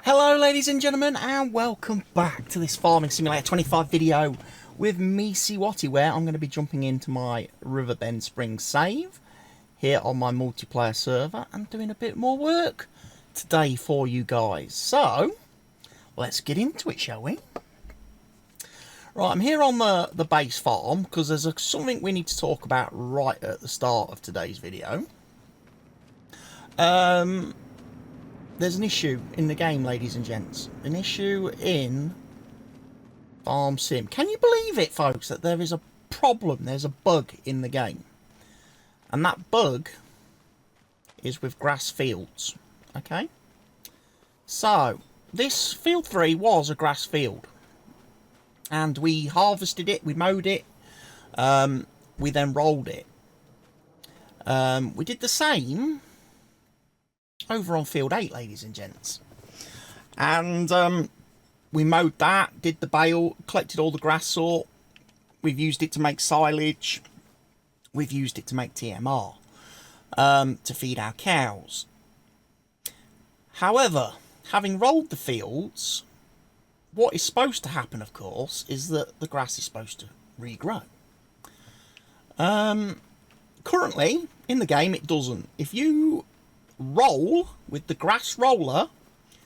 Hello ladies and gentlemen, and welcome back to this Farming Simulator 25 video with me, cwattyeso, where I'm going to be jumping into my Riverbend Spring save here on my multiplayer server and doing a bit more work today for you guys. So let's get into it, shall we? Right, I'm here on the base farm because there's something we need to talk about right at the start of today's video. There's an issue in the game, ladies and gents. An issue in Farm Sim. Can you believe it, folks, that there is a problem, there's a bug in the game? And that bug is with grass fields, okay? So, this field 3 was a grass field. And we harvested it, we mowed it, we then rolled it. We did the same over on field 8, ladies and gents, and we mowed that, did the bale, collected all the grass sort. We've used it to make silage, we've used it to make TMR, to feed our cows. However, having rolled the fields, what is supposed to happen, of course, is that the grass is supposed to regrow. Currently in the game it doesn't. If you roll with the grass roller,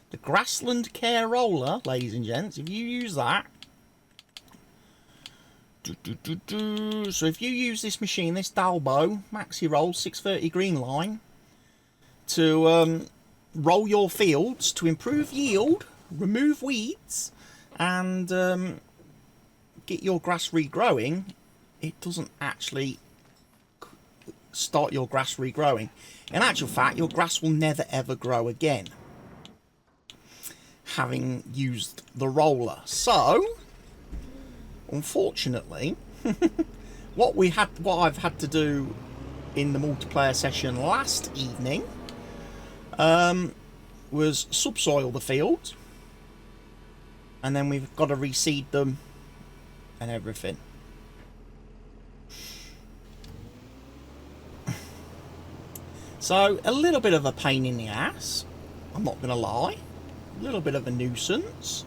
the Grassland Care Roller, ladies and gents, if you use that, so if you use this machine, this Dalbo Maxi Roll 630 green line, to roll your fields to improve yield, remove weeds, and get your grass regrowing, it doesn't actually start your grass regrowing. In actual fact, your grass will never ever grow again, having used the roller. So, unfortunately, what I've had to do in the multiplayer session last evening was subsoil the fields, and then we've got to reseed them and everything. So, a little bit of a pain in the ass, I'm not going to lie. A little bit of a nuisance.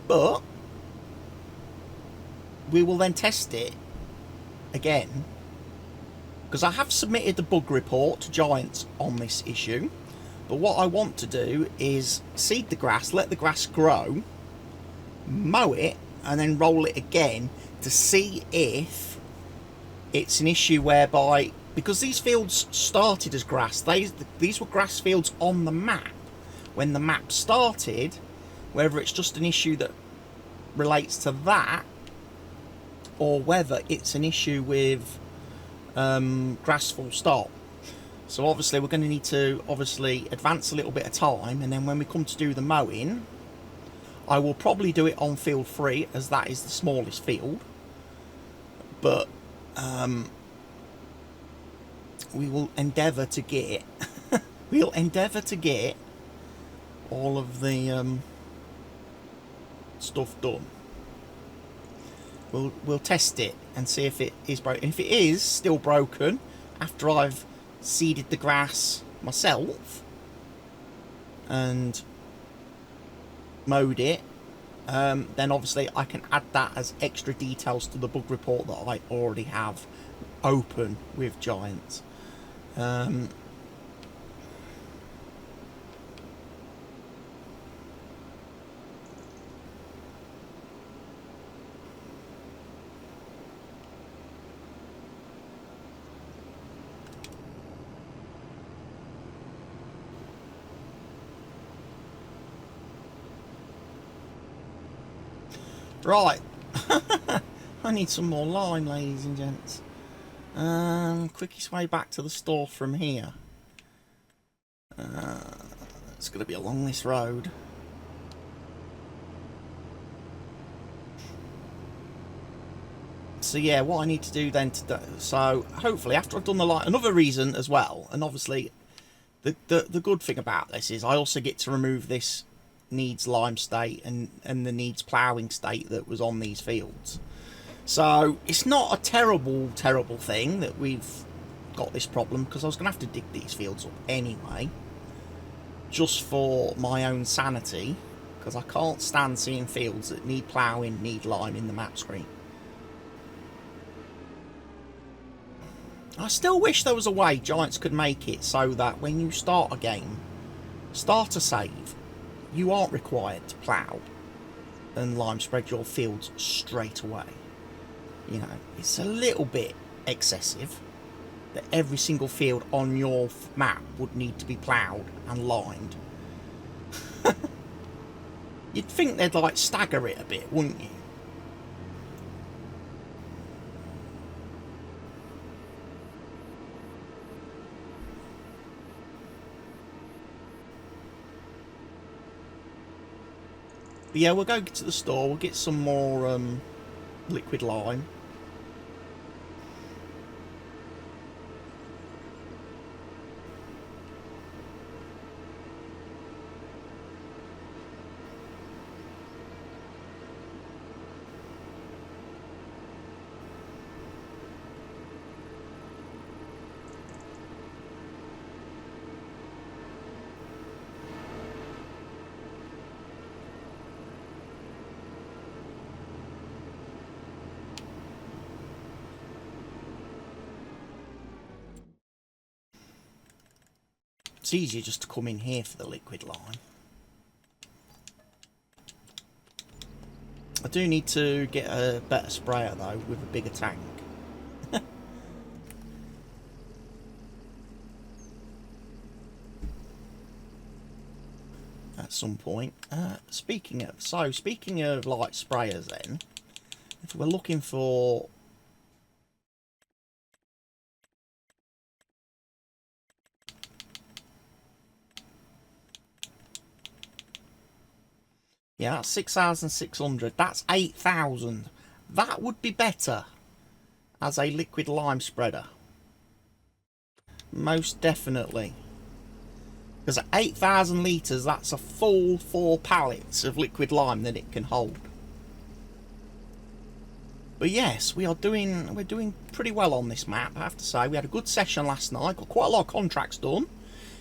But we will then test it again, because I have submitted the bug report to Giants on this issue. But what I want to do is seed the grass, let the grass grow, mow it, and then roll it again to see if it's an issue whereby, because these fields started as grass, these were grass fields on the map when the map started, whether it's just an issue that relates to that, or whether it's an issue with grass full stop. So obviously we're going to need to advance a little bit of time, and then when we come to do the mowing, I will probably do it on field 3, as that is the smallest field. But we will endeavour to get all of the stuff done. We'll test it and see if it is broken. If it is still broken after I've seeded the grass myself and mowed it, then obviously I can add that as extra details to the bug report that I already have open with Giants. Right, I need some more lime, ladies and gents. Quickest way back to the store from here. It's going to be along this road. So yeah, what I need to do then so hopefully after I've done the lime, another reason as well, and obviously the good thing about this is I also get to remove this needs lime state and the needs ploughing state that was on these fields. So it's not a terrible thing that we've got this problem, because I was going to have to dig these fields up anyway. just for my own sanity, because I can't stand seeing fields that need ploughing, need lime in the map screen. I still wish there was a way Giants could make it so that when you start a game, start a save, you aren't required to plough and lime spread your fields straight away. You know, it's a little bit excessive that every single field on your map would need to be ploughed and limed. You'd think they'd like stagger it a bit, wouldn't you? But yeah, we'll go to the store, we'll get some more liquid lime. It's easier just to come in here for the liquid lime. I do need to get a better sprayer though, with a bigger tank. At some point. Speaking of like sprayers then, if we're looking for yeah, that's 6,600. That's 8,000. That would be better as a liquid lime spreader. Most definitely. Because at 8,000 litres, that's a full 4 pallets of liquid lime that it can hold. But yes, we're doing pretty well on this map, I have to say. We had a good session last night, got quite a lot of contracts done.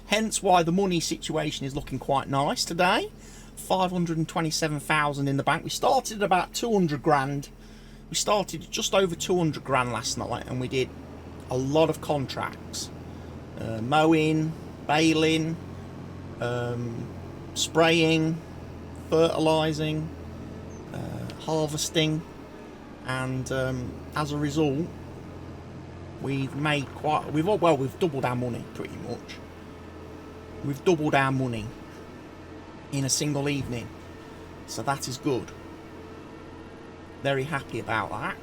Hence why the money situation is looking quite nice today. 527,000 in the bank. We started at about 200 grand. We started just over 200 grand last night, and we did a lot of contracts. Mowing, baling, spraying, fertilising, harvesting, and as a result we've made we've doubled our money pretty much. We've doubled our money in a single evening, so that is good. Very happy about that.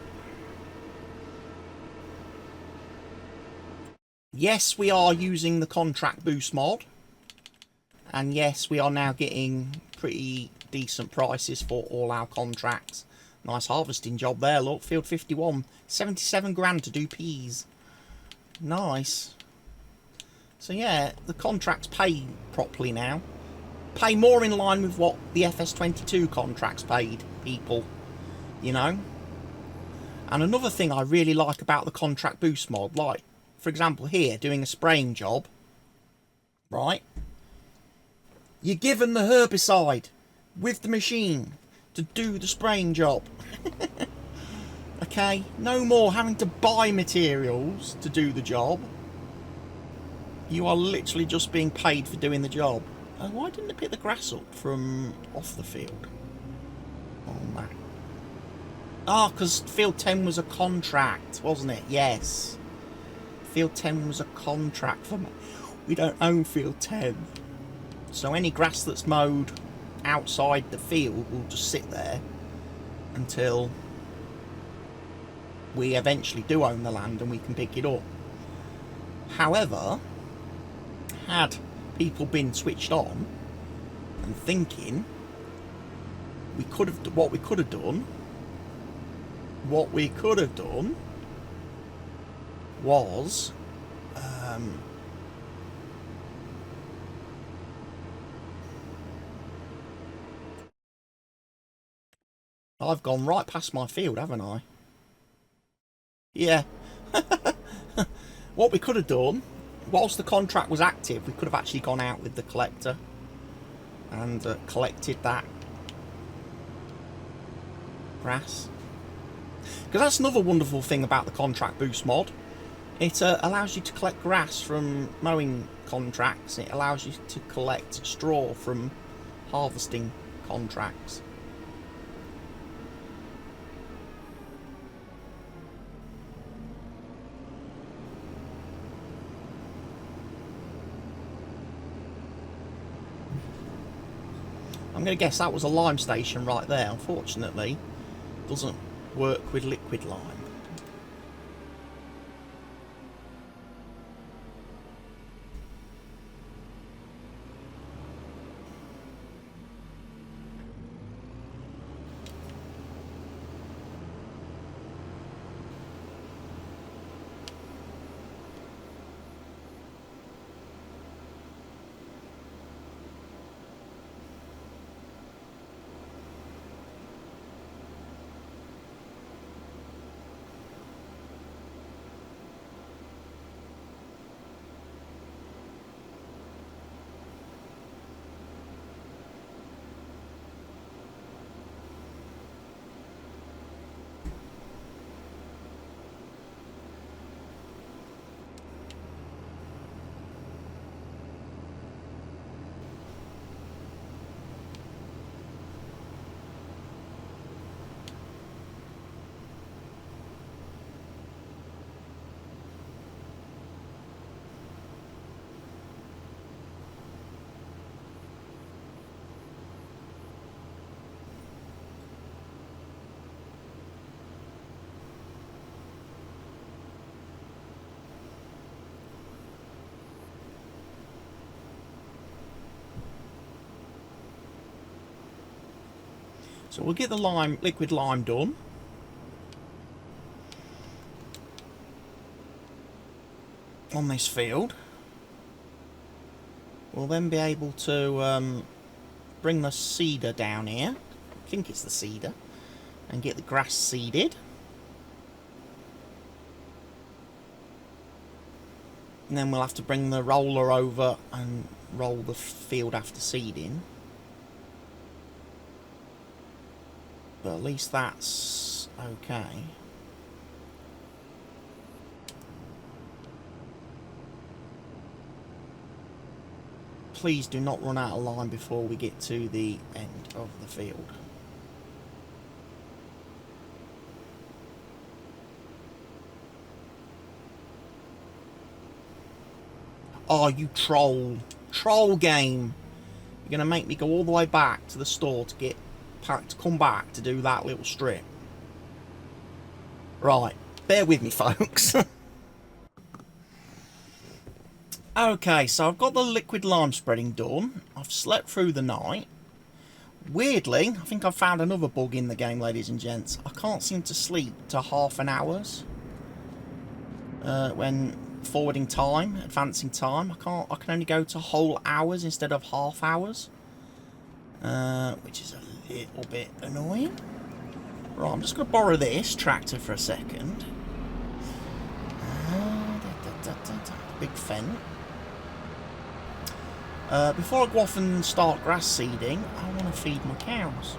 Yes, we are using the contract boost mod, and yes, we are now getting pretty decent prices for all our contracts. Nice harvesting job there, look, field 51, 77 grand to do peas. Nice. So yeah, the contracts pay properly now. Pay more in line with what the FS22 contracts paid people, you know. And another thing I really like about the contract boost mod, like, for example here, doing a spraying job, right? You're given the herbicide with the machine to do the spraying job. Okay, no more having to buy materials to do the job. You are literally just being paid for doing the job. Why didn't it pick the grass up from off the field? Oh man. Ah, because field 10 was a contract, wasn't it? Yes. Field 10 was a contract for me. We don't own field 10. So any grass that's mowed outside the field will just sit there until we eventually do own the land and we can pick it up. However, had people been switched on and thinking, what we could have done was I've gone right past my field, haven't I? Yeah. What we could have done, whilst the contract was active, we could have actually gone out with the collector and collected that grass. Because that's another wonderful thing about the contract boost mod. It allows you to collect grass from mowing contracts. It allows you to collect straw from harvesting contracts. I'm going to guess that was a lime station right there. Unfortunately, doesn't work with liquid lime. So we'll get the liquid lime done. On this field. We'll then be able to bring the seeder down here. I think it's the seeder. And get the grass seeded. And then we'll have to bring the roller over and roll the field after seeding. But at least that's okay. Please do not run out of lime before we get to the end of the field. Oh, you troll. Troll game. You're going to make me go all the way back to the store to come back to do that little strip. Right. Bear with me, folks. Okay, so I've got the liquid lime spreading done. I've slept through the night. Weirdly, I think I've found another bug in the game, ladies and gents. I can't seem to sleep to half an hour's when forwarding time, advancing time. I can only go to whole hours instead of half hours, which is a little bit annoying. Right, I'm just going to borrow this tractor for a second. Big fence. Before I go off and start grass seeding, I want to feed my cows.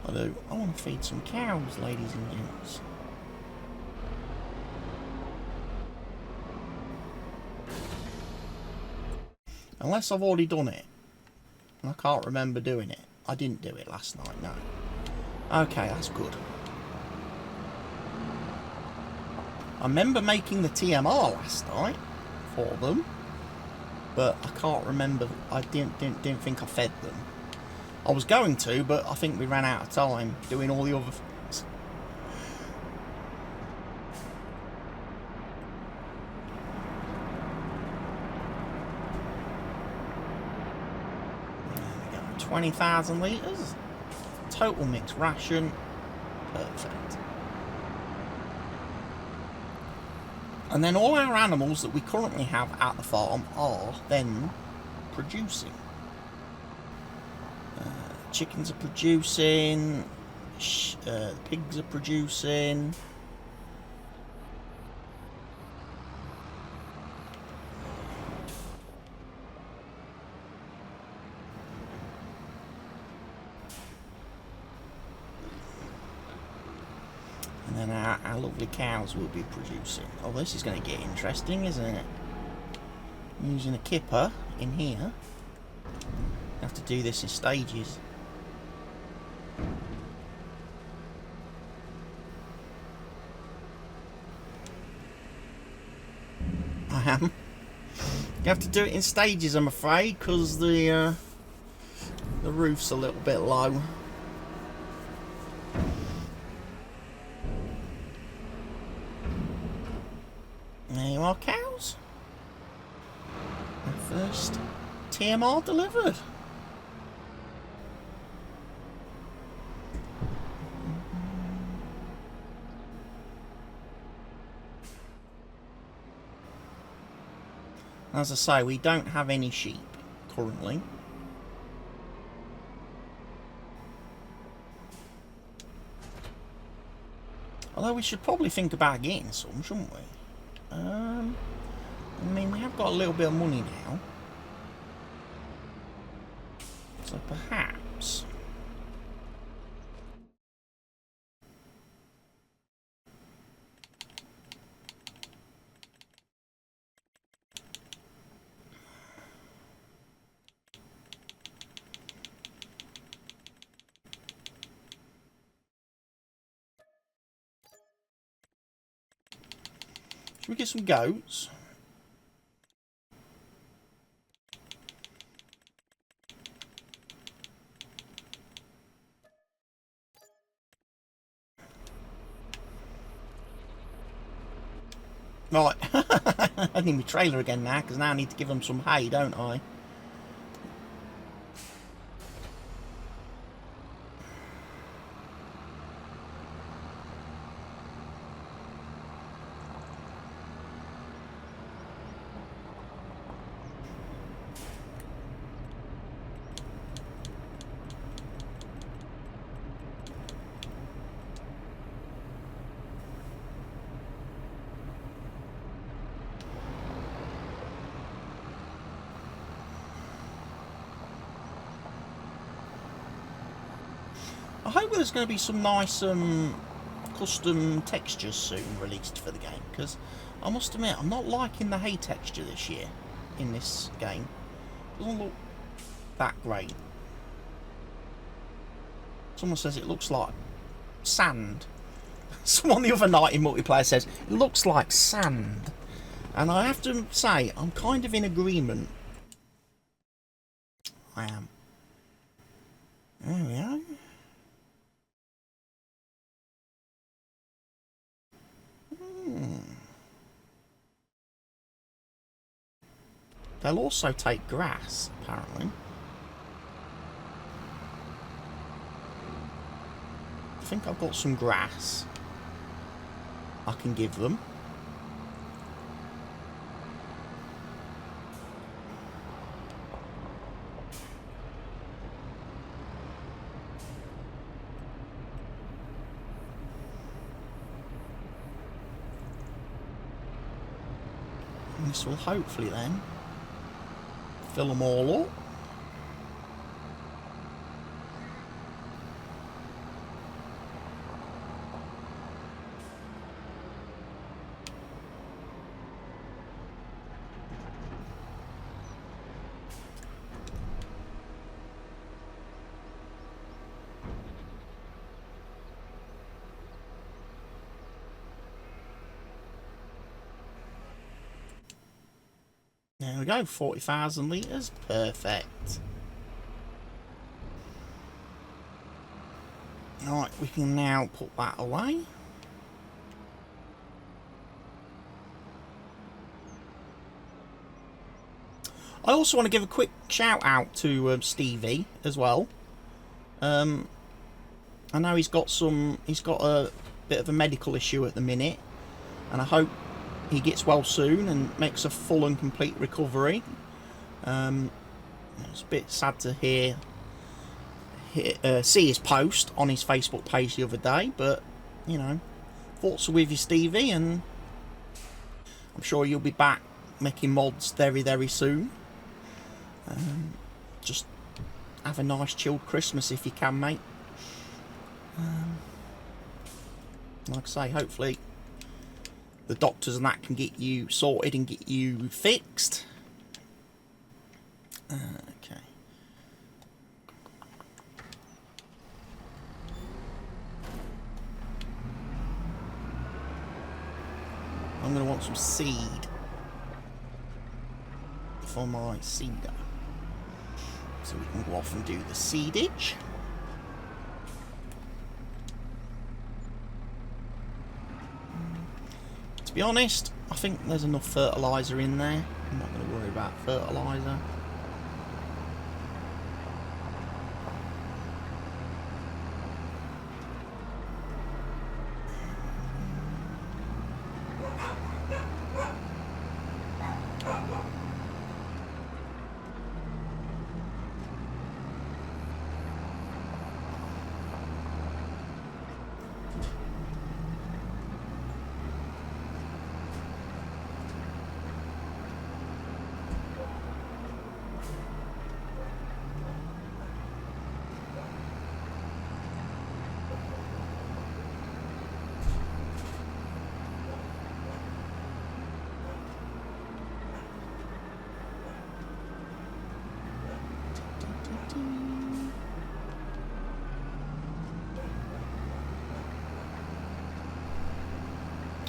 I want to feed some cows, ladies and gents. Unless I've already done it. And I can't remember doing it. I didn't do it last night, no. Okay, that's good. I remember making the TMR last night for them, but I can't remember. I didn't think I fed them. I was going to, but I think we ran out of time doing all the other things. There we go. 20,000 litres. Total mixed ration. Perfect. And then all our animals that we currently have at the farm are then producing. Chickens are producing, pigs are producing, out how lovely cows we'll be producing. Oh, this is going to get interesting, isn't it? Using a kipper in here. Have to do this in stages. I am. You have to do it in stages, I'm afraid, because the roof's a little bit low. There you are, cows. Our first TMR delivered. As I say, we don't have any sheep currently. Although we should probably think about getting some, shouldn't we? I mean, we have got a little bit of money now. So perhaps... should we get some goats? Right, I need my trailer again now, because now I need to give them some hay, don't I? I hope there's going to be some nice custom textures soon released for the game, because I must admit I'm not liking the hay texture this year in this game. It doesn't look that great. Someone says it looks like sand. Someone the other night in multiplayer says it looks like sand, and I have to say I'm kind of in agreement. I am. There we are. They'll also take grass, apparently. I think I've got some grass I can give them. And this will hopefully then fill them all up. There we go, 40,000 litres, perfect. Right, we can now put that away. I also want to give a quick shout out to Stevie as well. I know he's got a bit of a medical issue at the minute, and I hope he gets well soon and makes a full and complete recovery. It's a bit sad to see his post on his Facebook page the other day, but you know, thoughts are with you, Stevie, and I'm sure you'll be back making mods very, very soon. Just have a nice chilled Christmas if you can, mate. Like I say, hopefully the doctors and that can get you sorted and get you fixed. Okay. I'm going to want some seed for my seeder. So we can go off and do the seedage. To be honest, I think there's enough fertiliser in there. I'm not going to worry about fertiliser.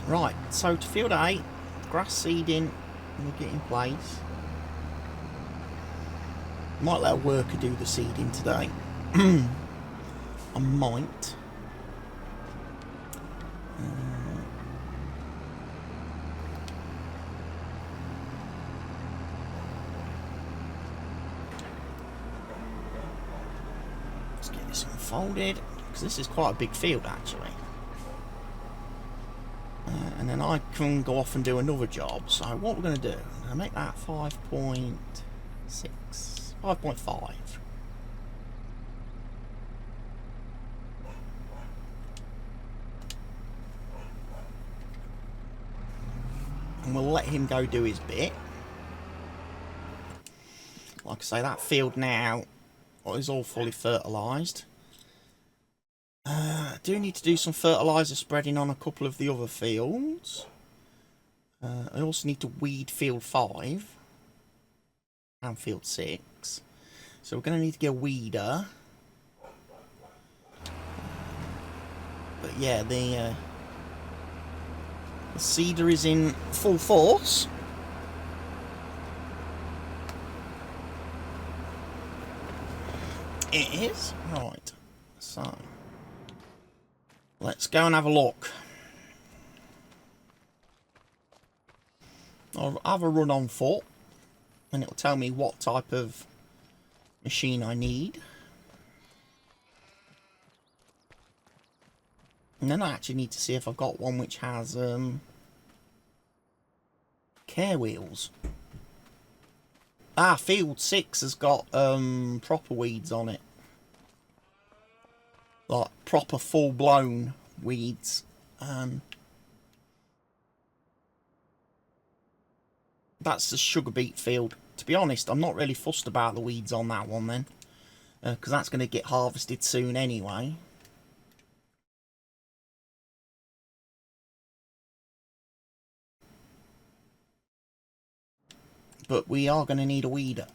Right, so to field 8, grass seeding will get in place. Might let a worker do the seeding today. I might. Let's get this unfolded, because this is quite a big field actually. And then I can go off and do another job. So what we're going to do, I'm going to make that 5.6, 5.5. And we'll let him go do his bit. Like I say, that field now is all fully fertilised. I do need to do some fertiliser spreading on a couple of the other fields. I also need to weed field 5 and field 6. So we're going to need to get a weeder. But yeah, the seeder is in full force. It is. Right. So let's go and have a look. I'll have a run on foot and it'll tell me what type of machine I need. And then I actually need to see if I've got one which has care wheels. Ah, field 6 has got proper weeds on it. Like proper full-blown weeds. That's the sugar beet field. To be honest, I'm not really fussed about the weeds on that one then. Because that's going to get harvested soon anyway. But we are going to need a weeder.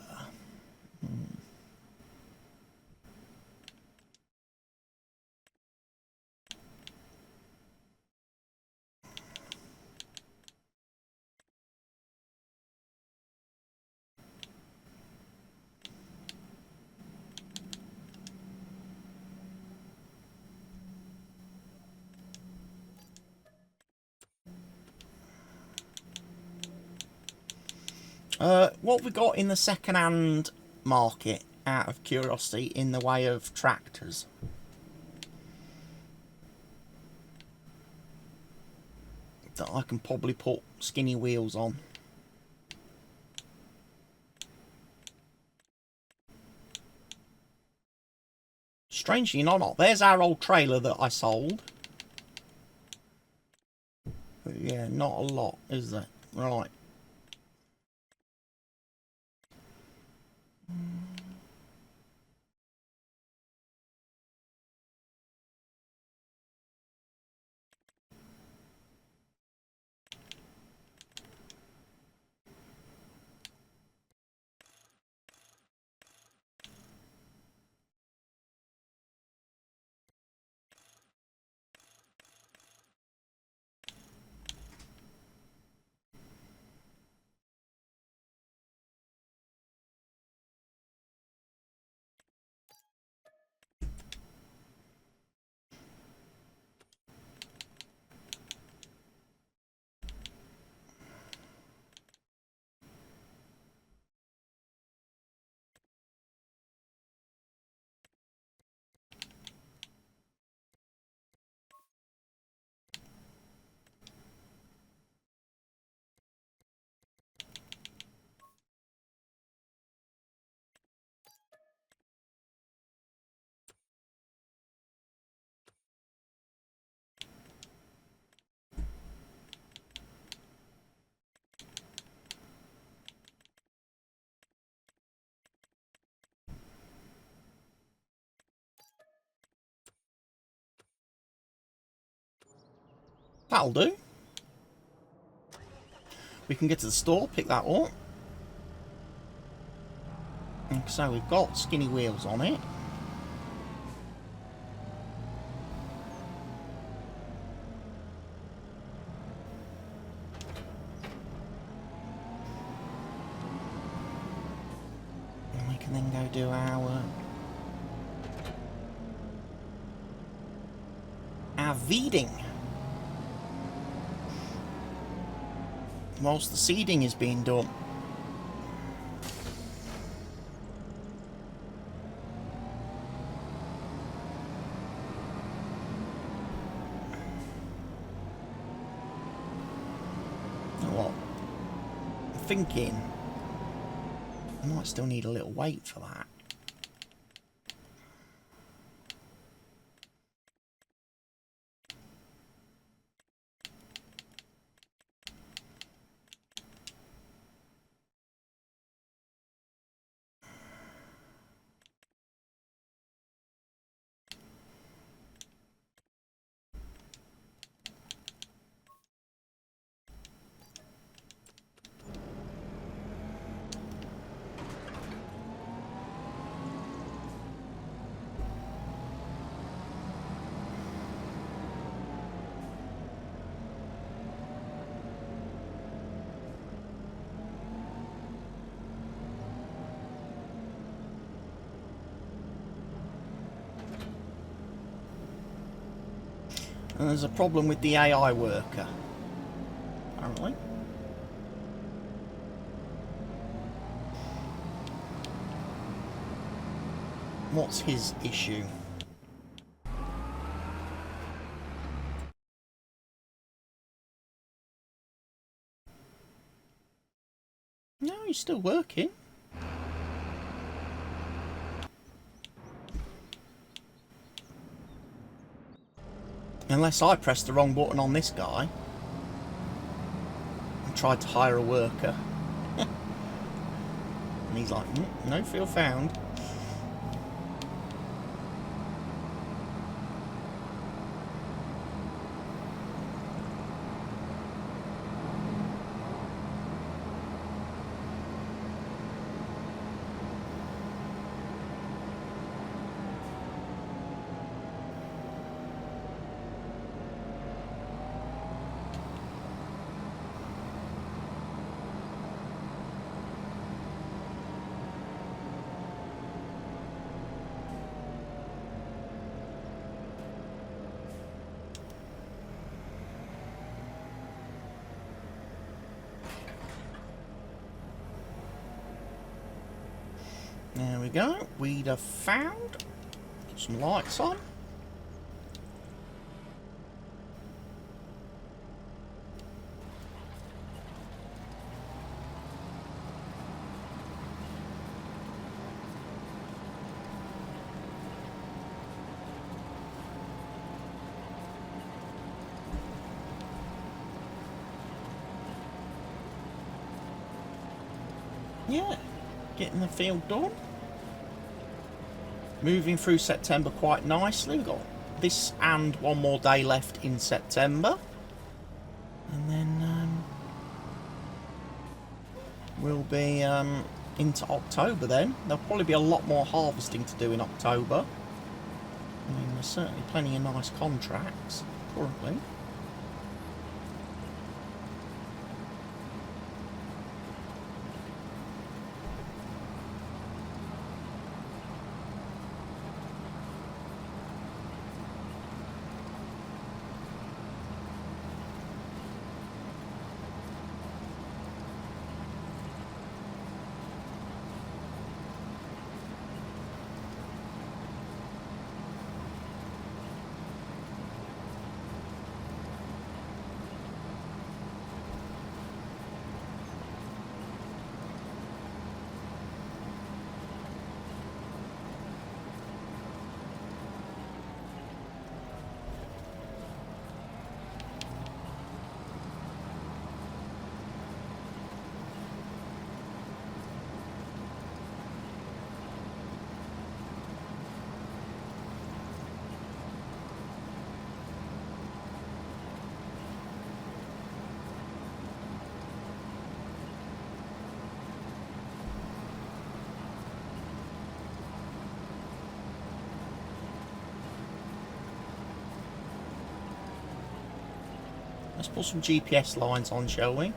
What have we got in the second-hand market, out of curiosity, in the way of tractors? That I can probably put skinny wheels on. Strangely not. There's our old trailer that I sold. But yeah, not a lot, is there? Right. That'll do. We can get to the store, pick that up. And so we've got skinny wheels on it. And we can then go do our weeding. Whilst the seeding is being done. You know what? I'm thinking I might still need a little weight for that. And there's a problem with the AI worker, apparently. What's his issue? No, he's still working. Unless I pressed the wrong button on this guy and tried to hire a worker. And he's like, no field found. There we go. Weeder found. Put some lights on. Yeah, getting the field done. Moving through September quite nicely. We've got this and one more day left in September. And then we'll be into October then. There'll probably be a lot more harvesting to do in October. I mean, there's certainly plenty of nice contracts currently. Let's put some GPS lines on, shall we?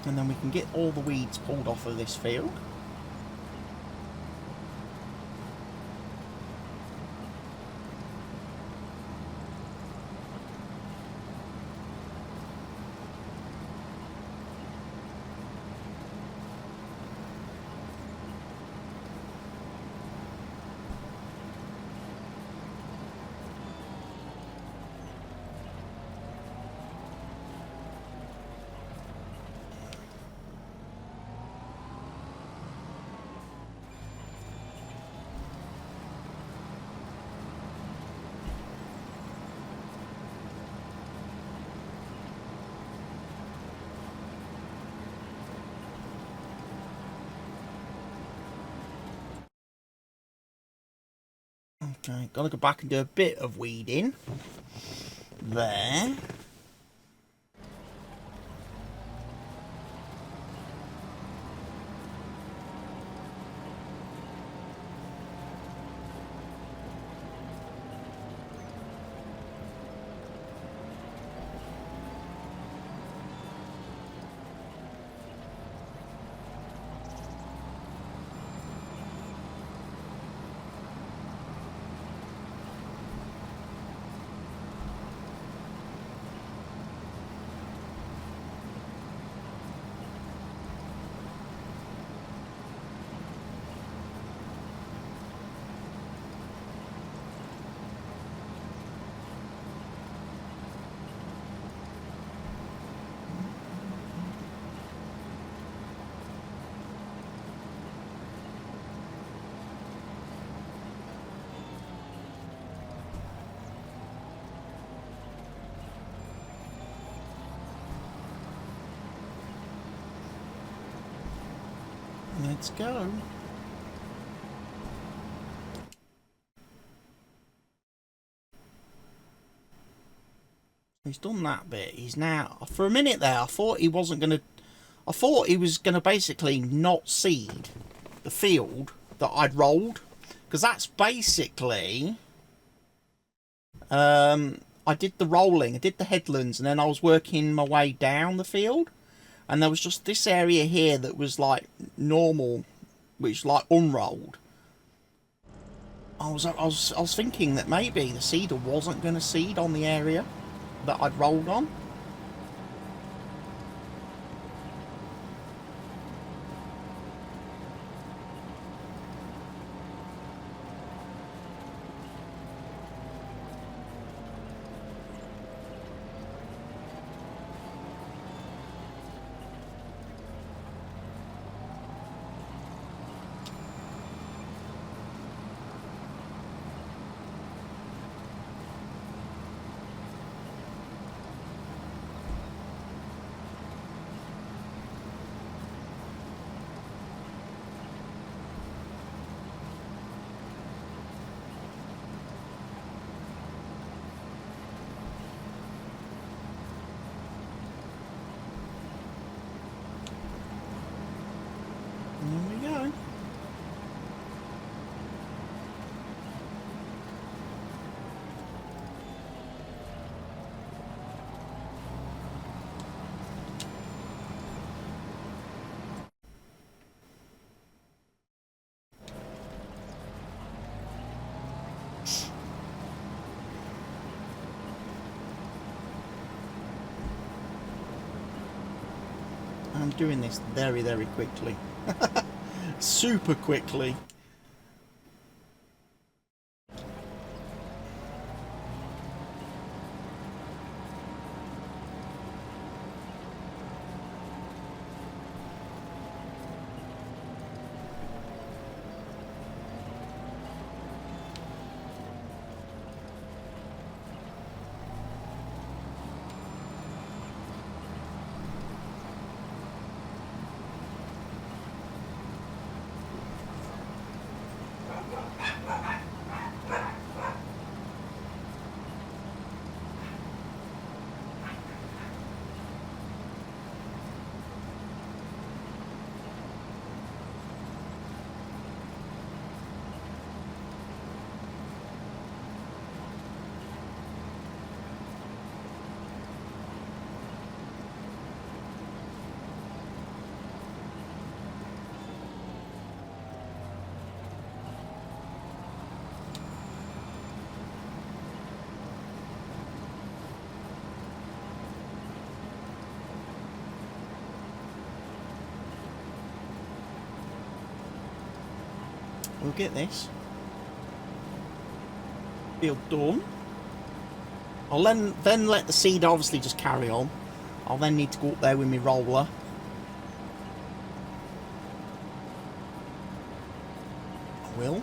And then we can get all the weeds pulled off of this field. Okay, gotta go back and do a bit of weeding there. Let's go. He's done that bit. He's now, for a minute there, I thought he wasn't going to, I thought he was going to basically not seed the field that I'd rolled. Because that's basically, I did the rolling, I did the headlands, and then I was working my way down the field. And there was just this area here that was like normal, which like unrolled. I was thinking that maybe the seeder wasn't going to seed on the area that I'd rolled on. I'm doing this very, very quickly. Super quickly. We'll get this. Feel done. I'll then let the seed obviously just carry on. I'll then need to go up there with my roller. I will.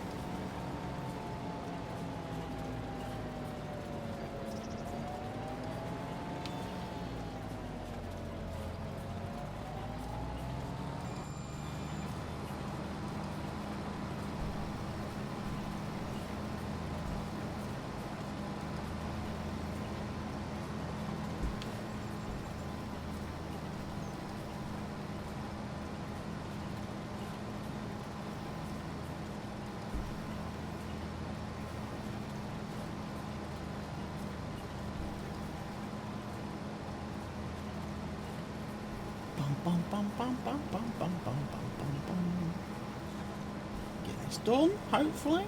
Bum, bum, bum, bum, bum, bum, bum, bum, bum, bum. Get this done, hopefully.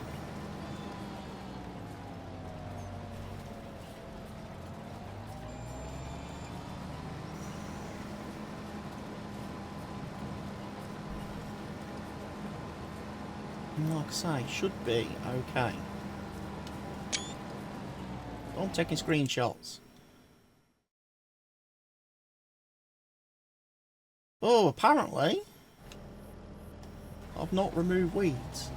And like I say, should be okay. I'm taking screenshots. Oh, apparently I've not removed weeds.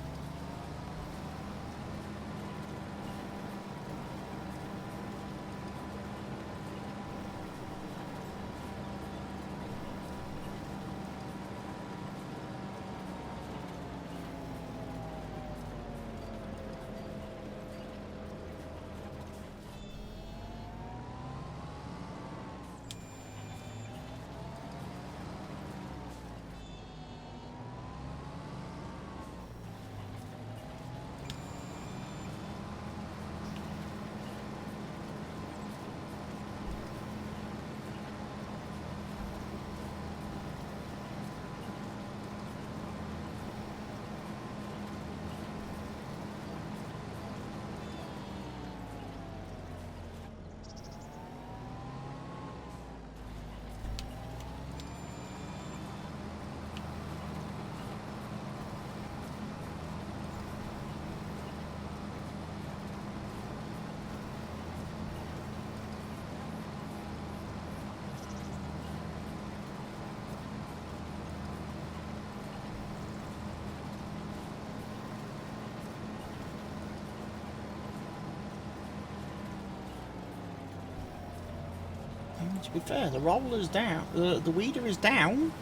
To be fair, the roller's down. The weeder is down.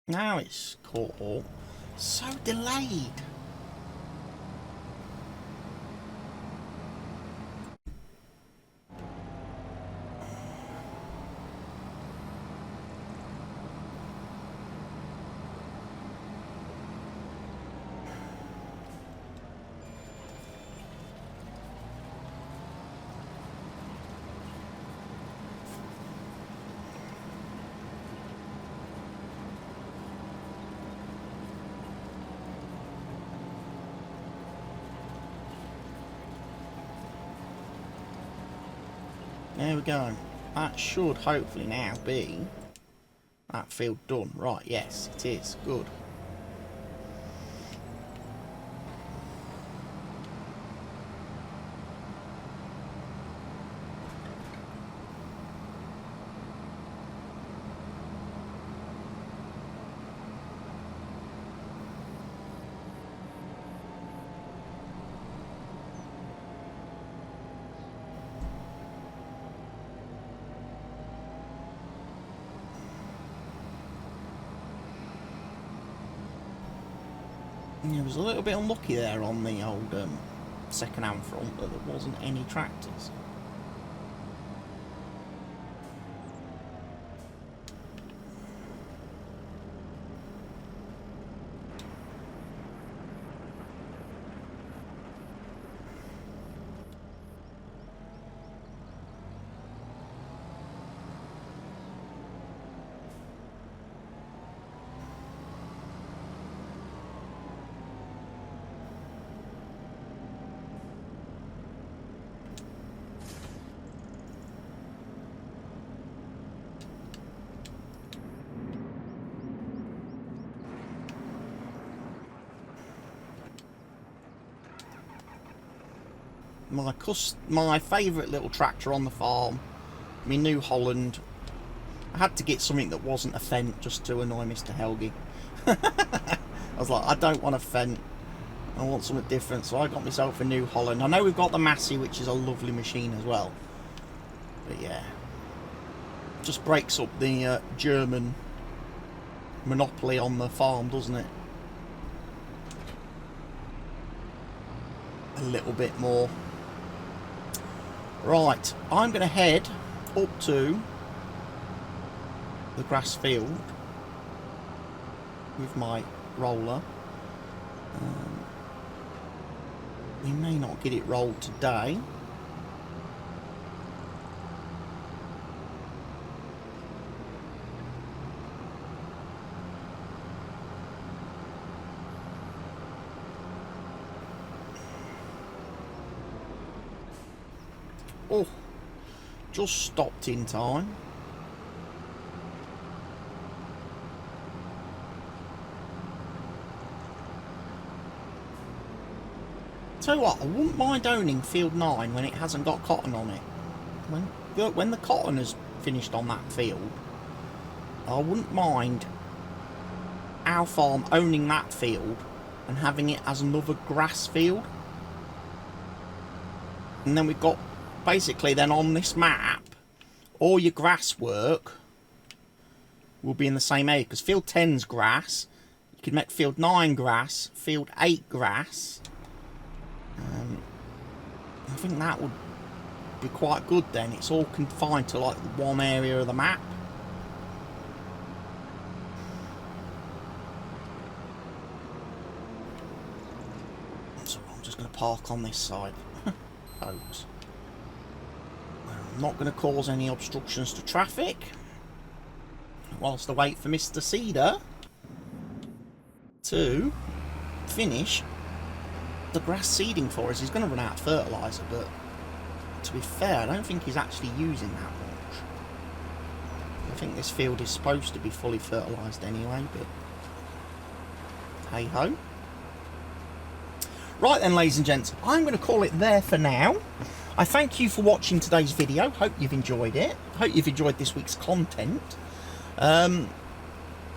Now it's caught. So delayed. There we go. That should hopefully now be that field done. Right, yes, it is. Good. It was a little bit unlucky there on the old second-hand front that there wasn't any tractors. my favourite little tractor on the farm, my New Holland. I had to get something that wasn't a Fendt just to annoy Mr. Helgi. I was like, I don't want a Fendt, I want something different, so I got myself a New Holland. I know we've got the Massey, which is a lovely machine as well, but yeah, just breaks up the German monopoly on the farm, doesn't it? A little bit more. Right, I'm going to head up to the grass field with my roller. We may not get it rolled today. Oh, just stopped in time. Tell you what, I wouldn't mind owning field 9 when it hasn't got cotton on it. When the cotton has finished on that field, I wouldn't mind our farm owning that field and having it as another grass field. And then we've got, basically then on this map, all your grass work will be in the same area, because field 10's grass, you could make field 9 grass, field 8 grass. I think that would be quite good then. It's all confined to like one area of the map. So I'm just going to park on this side, folks. I'm not going to cause any obstructions to traffic whilst I wait for Mr. Cedar to finish the grass seeding for us. He's going to run out of fertiliser, but to be fair, I don't think he's actually using that much. I think this field is supposed to be fully fertilised anyway, but hey ho. Right then, ladies and gents, I'm going to call it there for now. I thank you for watching today's video. Hope you've enjoyed it. Hope you've enjoyed this week's content. Like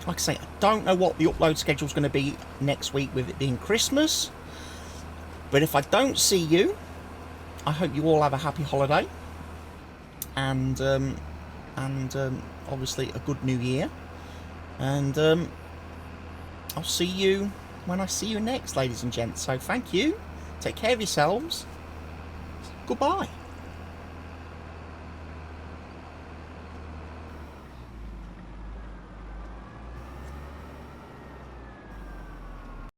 I say, I don't know what the upload schedule is going to be next week with it being Christmas. But if I don't see you, I hope you all have a happy holiday. And obviously a good new year. And I'll see you when I see you next, ladies and gents. So thank you. Take care of yourselves. Goodbye.